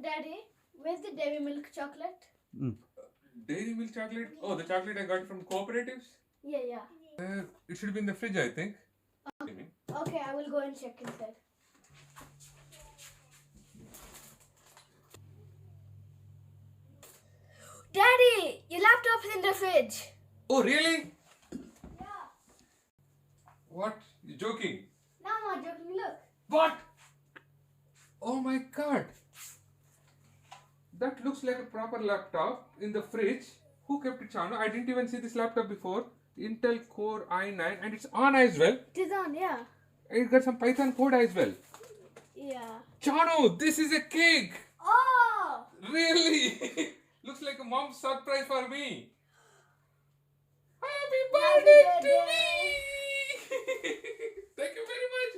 Daddy, where's the dairy milk chocolate? Dairy milk chocolate? Oh, the chocolate I got from cooperatives? Yeah. It should be in the fridge, I think. Okay, I will go and check inside. Daddy, your laptop's in the fridge. Oh, really? Yeah. What? You joking? No, I'm not joking. Look. What? Oh my god. That looks like a proper laptop in the fridge. Who kept it, Chano? I didn't even see this laptop before. Intel Core i9 and it's on as well. It is on, yeah. It got some Python code as well. Yeah. Chano, this is a cake. Oh! Really? Looks like a mom's surprise for me. Happy Happy birthday to birthday. me. Thank you very much.